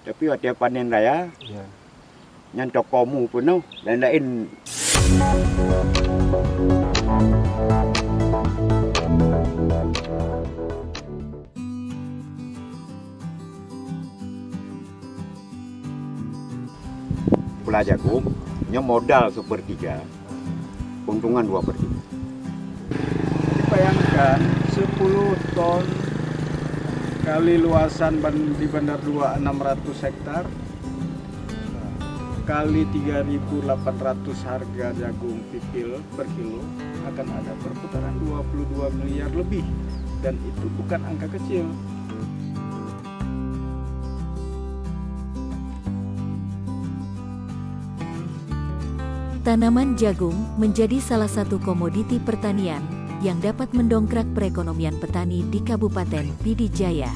Tapi waktu panen raya, Ya. yang tokomu penuh dan lain. Pula jagung, yang modal sepertiga, keuntungan 2/3. Bayangkan 10 ton kali luasan di Bandar 2 600 hektar kali 3.800 harga jagung pipil per kilo akan ada perputaran 22 miliar lebih, dan itu bukan angka kecil. Tanaman jagung menjadi salah satu komoditi pertanian yang dapat mendongkrak perekonomian petani di Kabupaten Pd Jaya.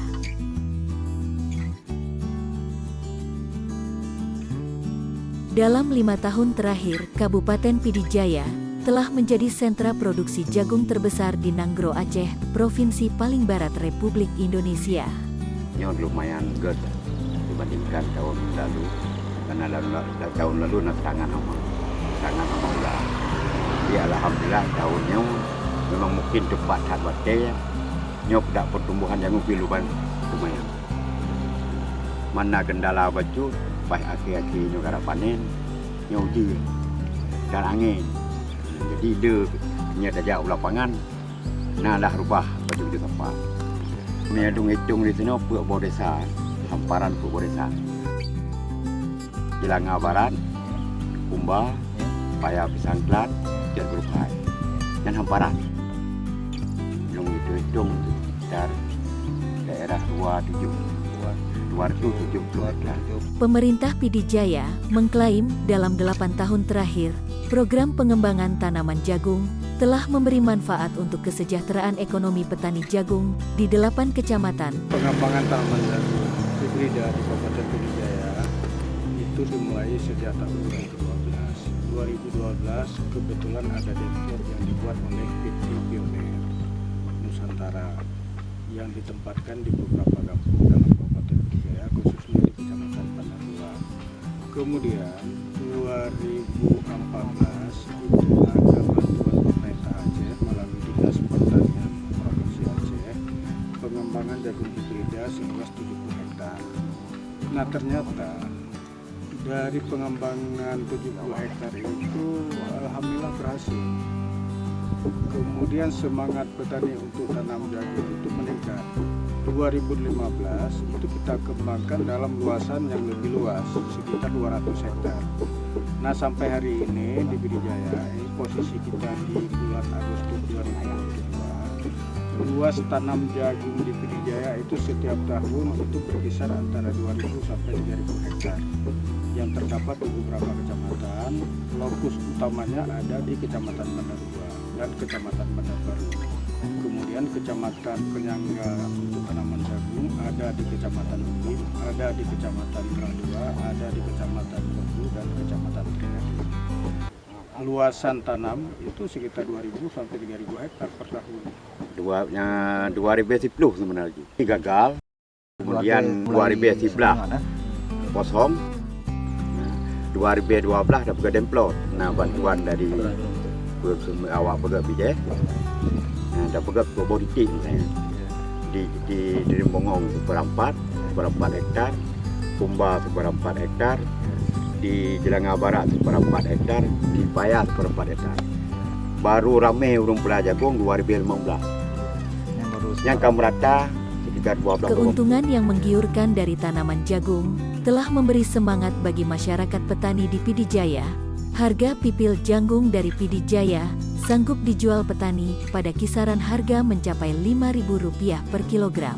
Dalam 5 tahun terakhir, Kabupaten Pd Jaya telah menjadi sentra produksi jagung terbesar di Nanggro Aceh, Provinsi paling barat Republik Indonesia. Yang lumayan good dibandingkan tahun lalu, karena tahun lalu sangat aman lah. Ya alhamdulillah tahunnya memang mungkin cepat hati nyok dak pertumbuhan jagung piluban lumayan. Mana kendala baju pas akhir-akhirnya kada panen nyauji dan angin. Jadi dia punya tajak lapangan nah dah rubah baju di tempat. Ni hitung di sini puak bawah desa, hamparan puak bawah desa. Jelanga Barat, Kumba, Paya Pisangklat, Jat Berupai, dan hamparan. Belum hitung sekitar daerah 270 hektar. Pemerintah Pd Jaya mengklaim dalam 8 tahun terakhir, program pengembangan tanaman jagung telah memberi manfaat untuk kesejahteraan ekonomi petani jagung di 8 kecamatan. Pengembangan tanaman jagung hibrida di Kabupaten Pd Jaya itu dimulai sejak tahun 2012 kebetulan ada dapur yang dibuat oleh PT Pioneer Nusantara yang ditempatkan di beberapa kampung dalam Kabupaten Pd Jaya, khususnya di Kecamatan Bandar 2. Kemudian 2014 itu ada bantuan pemerintah Aceh melalui Dinas Pertanian Provinsi Aceh pengembangan jagung hibrida seluas 70 hektar. Nah ternyata dari pengembangan 70 hektar itu alhamdulillah berhasil. Kemudian semangat petani untuk tanam jagung itu meningkat. 2015 itu kita kembangkan dalam luasan yang lebih luas, sekitar 200 hektar. Nah sampai hari ini di Pd Jaya, ini posisi kita di bulan Agustus 2022, luas tanam jagung di Pd Jaya itu setiap tahun itu berkisar antara 2.000 sampai 3.000 hektar. Yang terdapat di beberapa kecamatan, lokus utamanya ada di Kecamatan Bandar 2 dan Kecamatan Bandar Baru. Kemudian kecamatan penyangga untuk tanaman jagung ada di Kecamatan Ubin, ada di Kecamatan Randua, ada di Kecamatan Kodu dan Kecamatan Trinity. Luasan tanam itu sekitar 2.000 sampai 3.000 hektar per tahun. 2010 sebenarnya. Ini gagal. Kemudian 2011 kosong. 2012 dah pergi demplot. Nah bantuan dari awak pergi bijak. Dah pergi ke Boditik misalnya. Di Rimbongong seperempat hektar, Kumba seperempat hektar, di Jelanga Barat seperempat hektar, di Paya seperempat hektar. Baru ramai urung pula jagung 2015. Yang Kamrata sekitar 12. Keuntungan yang menggiurkan dari tanaman jagung telah memberi semangat bagi masyarakat petani di Pd Jaya. Harga pipil jagung dari Pd Jaya sanggup dijual petani pada kisaran harga mencapai Rp5.000 per kilogram.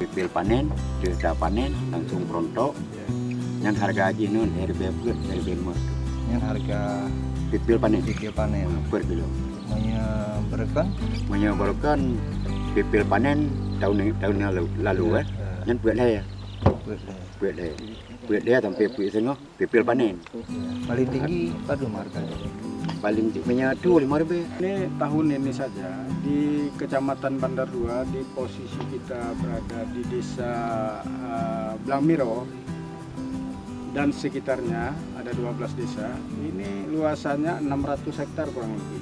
Pipil panen, cerita panen, langsung prontok. Yang harga aja nun, RB mas. Yang harga Pipil panen per kilo. Menyebarkan pipil panen tahun lalu yang buat saya. Buat dia sampai punya setengah pipil panen. paling tinggi pada harganya. paling tipenya itu 5.000. Ini tahun ini saja di Kecamatan Bandar 2, di posisi kita berada di desa Blangmiro dan sekitarnya ada 12 desa. Ini luasannya 600 hektar kurang lebih.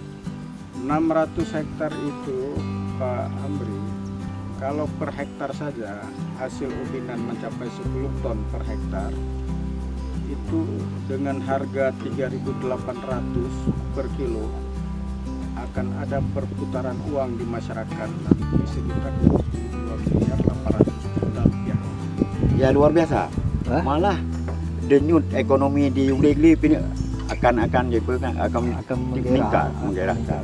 600 hektar itu Pak Amri, kalau per hektar saja hasil ubinan mencapai 10 ton per hektar, itu dengan harga 3.800 per kilo akan ada perputaran uang di masyarakat nanti sekitar 2.800 juta rupiah. Ya luar biasa. Malah denyut ekonomi di Ulegli ini akan meningkat, menggerakkan.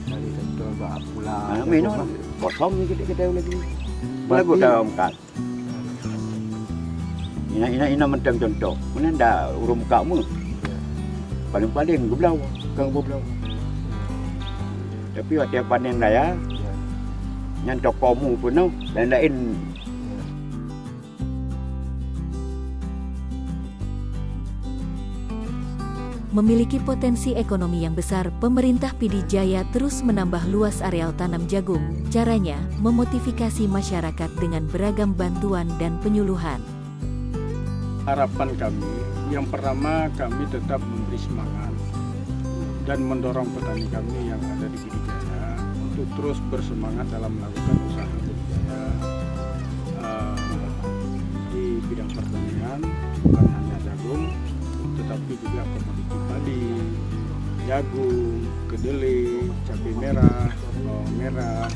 Dari sektor bak pula. Minum kosong ni kita Ulegli. Lagu dah angkat. Ina mentang contoh. Mana dah urung kamu. Paling-paling gublau, kang gublau. Tapi waktu panen raya yang tokomu pun no, lain-lain. Memiliki potensi ekonomi yang besar, pemerintah PD Jaya terus menambah luas areal tanam jagung. Caranya, memotivasi masyarakat dengan beragam bantuan dan penyuluhan. Harapan kami, yang pertama kami tetap memberi semangat dan mendorong petani kami yang ada di PD Jaya untuk terus bersemangat dalam melakukan usaha budidaya di bidang pertanian, bukan hanya jagung, tetapi juga komoditi padi, jagung, kedelai, cabai merah, bawang merah.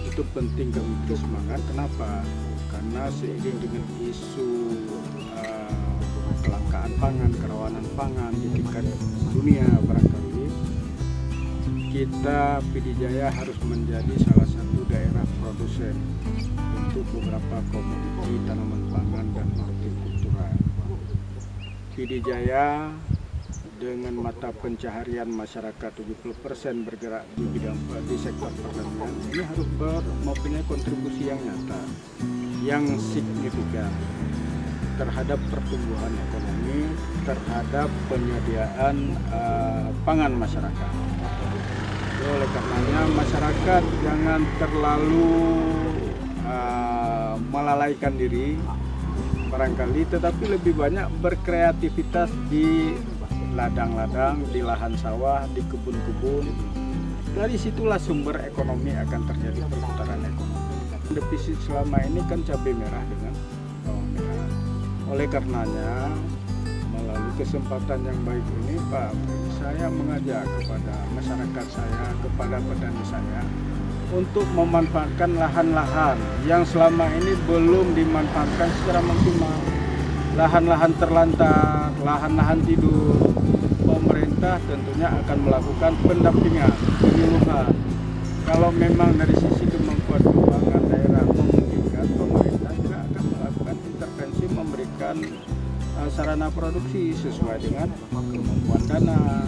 Itu penting kami bersemangat. Kenapa? Karena seiring dengan isu kelangkaan pangan, kerawanan pangan di tingkat dunia barangkali, kita PD Jaya harus menjadi salah satu daerah produsen untuk beberapa komoditi tanaman pangan dan hortikultura. PD Jaya dengan mata pencaharian masyarakat 70% bergerak di sektor pertanian, ini harus mempunyai kontribusi yang nyata, yang signifikan terhadap pertumbuhan ekonomi, terhadap penyediaan pangan masyarakat. Oleh karenanya masyarakat jangan terlalu melalaikan diri barangkali, tetapi lebih banyak berkreativitas di ladang-ladang, di lahan sawah, di kebun-kebun. Dari situlah sumber ekonomi akan terjadi perputaran ekonomi. Defisit selama ini kan cabai merah dengan bawang merah. Oleh karenanya, melalui kesempatan yang baik ini, Pak, saya mengajak kepada masyarakat saya, kepada petani saya, untuk memanfaatkan lahan-lahan yang selama ini belum dimanfaatkan secara maksimal. Lahan-lahan terlantar, lahan-lahan tidur. Pemerintah tentunya akan melakukan pendampingan, penyuluhan. Kalau memang dari sisi kemampuan keuangan daerah memungkinkan, pemerintah juga akan melakukan intervensi, memberikan sarana produksi sesuai dengan kemampuan dana.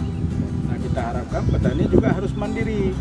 Nah, kita harapkan petani juga harus mandiri.